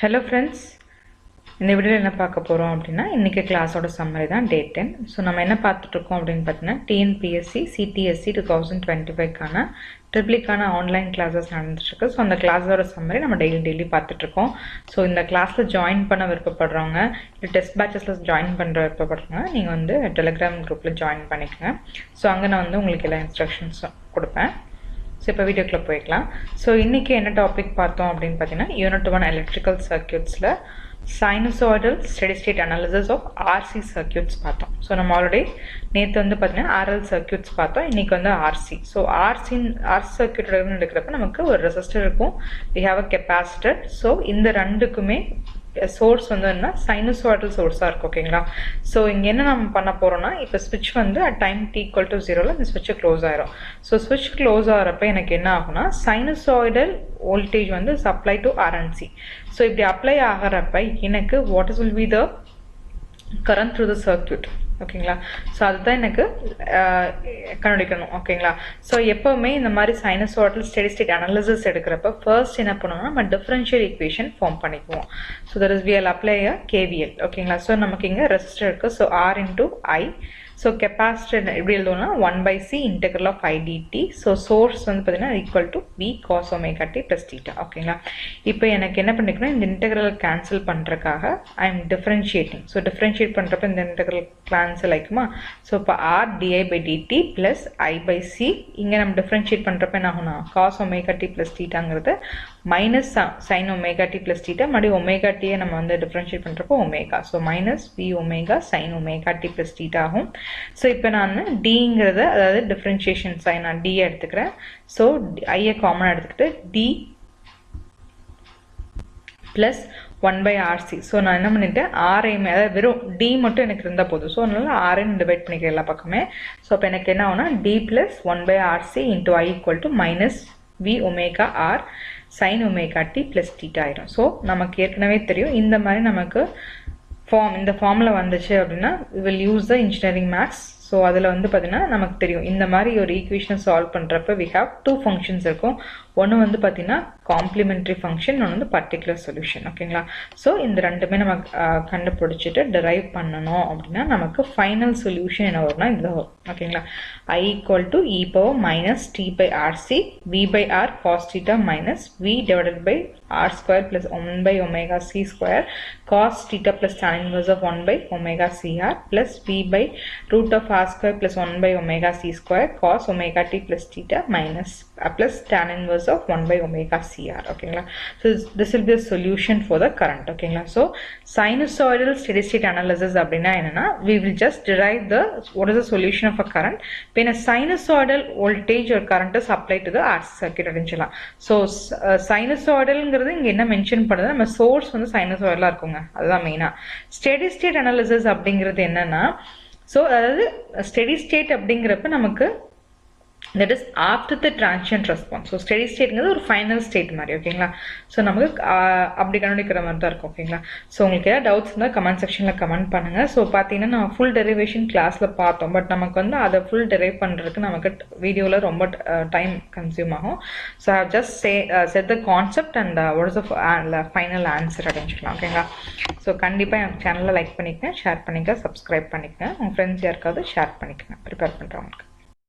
Hello friends, இந்த வீடியோல என்ன பார்க்க போறோம் அப்படினா இன்னைக்கு கிளாஸோட சம்மரி தான் டே 10. சோ நம்ம என்ன பார்த்துட்டு இருக்கோம் அப்படினு பார்த்தீங்கன்னா TNPSC CTSC 2025 கான ட்ரிபிள்கான ஆன்லைன் கிளாसेस நடந்துட்டு இருக்கு. சோ அந்த கிளாஸோட சம்மரி நம்ம டெய்லி பார்த்துட்டு இருக்கோம். சோ இந்த கிளாஸ்ல ஜாயின் பண்ண விருப்பப்படுறவங்க இல்ல டெஸ்ட் பேட்சஸ்ல ஜாயின் பண்ற விருப்பப்படுறவங்க நீங்க வந்து Telegram குரூப்ல ஜாயின் பண்ணிக்கங்க. சோ அங்க நான் வந்து உங்களுக்கு எல்லா இன்ஸ்ட்ரக்ஷன்ஸ் கொடுப்பேன். So இப்போ வீடியோக்குள்ள போய்க்கலாம். சோ இன்னைக்கு என்ன டாபிக் பார்த்தோம் அப்படினு பார்த்தீங்கன்னா யூனிட் 1 எலக்ட்ரிக்கல் சர்க்யூட்ஸ்ல sinusoidal steady state analysis of RC circuits பார்த்தோம். சோ நம்ம ஆல்ரெடி நேத்து வந்து பார்த்தீங்கன்னா RL circuits பார்த்தோம். இன்னைக்கு வந்து RC. சோ RC circuit எடுக்கிறப்ப நமக்கு ஒரு ரெசிஸ்டர் இருக்கும். we have a capacitor. So இந்த ரெண்டுக்குமே source வந்து என்ன sinusoidal source இருக்கு ஓகேங்களா. சோ இங்க என்ன நாம பண்ண போறோம்னா இப்ப switch வந்து at time t equal to 0 ல இந்த switch க்ளோஸ் ஆயிரும். சோ switch க்ளோஸ் ஆறப்ப எனக்கு என்ன ஆகும்னா sinusoidal voltage வந்து supply to RNC. சோ இப்படி அப்ளை ஆகறப்ப எனக்கு what will be the current through the circuit ஓகேங்களா. சோ அதுதான் எனக்கு கண்டுபிடிக்கணும் ஓகேங்களா. சோ எப்பவுமே இந்த மாதிரி sinusoidal steady state analysis எடுக்கிறப்ப first என்ன பண்ணுவோம்னா நம்ம differential equation form பண்ணிக்குவோம். so that is we will apply a KVL ஓகேங்களா. சோ நமக்கு இங்க ரெசிஸ்டர் இருக்கு. so R into I. so capacitor எப்படி எழுதுவோம்னா 1 by C integral of I dt. so source வந்து பாத்தீங்கன்னா equal to V cos omega t plus theta ஓகேங்களா. இப்போ எனக்கு என்ன பண்ணிக்கணும் இந்த integral cancel பண்றதுக்காக I am differentiating. so differentiate பண்றப்ப இந்த integral cancel ஆயிக்குமா. so இப்போ R di by dt plus I by C இங்க நம்ம differentiate பண்றப்ப என்ன ஆகும்னா cos omega t plus thetaங்கிறது minus sin omega t plus theta மறுபடி omega t நம்ம வந்து differentiate பண்றப்போ omega. so minus V omega sin omega t plus theta ஆகும். so இப்போ நான் dங்கிறத அதாவது differentiation sign நான் d எடுத்துக்கிறேன். so I காமன் எடுத்துக்கிட்டு d plus 1 by RC. so நான் என்ன பண்ணிட்டேன் R அதாவது வெறும் d மட்டும் எனக்கு இருந்தா போதும். so அதனால R ன்னு டிவைட் பண்ணிக்கிறேன் எல்லா பக்கமே. so அப்ப எனக்கு என்ன ஆகும்னா d plus 1 by RC into I equal to minus V omega R sin omega t plus theta ஆயிடும். so நமக்கு ஏற்கனவே தெரியும் இந்த மாதிரி நமக்கு இந்த ஃபார்முலா வந்துச்சு அப்படின்னா we will use the engineering maths. so அதுல வந்து பாத்தீங்கன்னா நமக்கு தெரியும் இந்த மாதிரி ஒரு ஈக்குவேஷன் சால்வ் பண்றப்ப we have two functions இருக்கும். ஒன்னு வந்து பாத்தீங்கன்னா காம்ப்ளிமெண்டரி ஃபங்க்ஷன், இன்னொன்னு வந்து பர்టిక్యులர் சொல்யூஷன் ஓகேங்களா. சோ இந்த ரெண்டுமே நம்ம கண்டுபிடிச்சிட்டு டிரைவ் பண்ணனும் அப்படினா நமக்கு ஃபைனல் சொல்யூஷன் என்ன வரும்னா இது ஓகேங்களா. I equal to e power minus t by RC V by R cos theta minus V divided by R square plus 1 by omega C square cos theta plus tan inverse of 1 by omega CR plus V by root of R square plus 1 by omega C square cos omega t plus theta minus plus tan inverse of 1 by omega CR ஓகேங்களா. so this will be a solution for the current ஓகேங்களா. so sinusoidal steady state analysis அப்படினா என்னன்னா we will just derive the what is the solution of a current when a sinusoidal voltage or current is applied to the RC circuit அப்படினு. so sinusoidalங்கிறது இங்க என்ன mention பண்ணுது நம்ம source வந்து sinusoidal இருக்குங்க. அதுதான் மெயினா. steady state analysis அப்படிங்கிறது என்னன்னா so அதாவது steady state அப்படிங்கிறப்ப நமக்கு that is after the transient response. so steady state ங்கிறது ஒரு ஃபைனல் ஸ்டேட் மாதிரி ஓகேங்களா. சோ நமக்கு அப்படி கண்டுபிடிக்கிற மாதிரி தான் இருக்கும் ஓகேங்களா. சோ உங்களுக்கு ஏதாவது டவுட்ஸ் இருந்தா கமெண்ட் செக்ஷன்ல கமெண்ட் பண்ணுங்க. சோ பாத்தீங்கன்னா நான் ஃபுல் டெரிவேஷன் கிளாஸ்ல பார்த்தோம். பட் நமக்கு வந்து அதை ஃபுல் டெரைவ் பண்றதுக்கு நமக்கு வீடியோல ரொம்ப டைம் கன்சியூம் ஆகும். so I have just said the concept and what is the final answer அப்படினு ஓகேங்களா. சோ கண்டிப்பா என் சேனலை லைக் பண்ணிக்கங்க, ஷேர் பண்ணிக்கங்க, சப்ஸ்கிரைப் பண்ணிக்கங்க, உங்க ஃப்ரெண்ட்ஸ் யாருக்காவது ஷேர் பண்ணிக்கங்க ப்ரிப்பேர் பண்றவங்களுக்கு.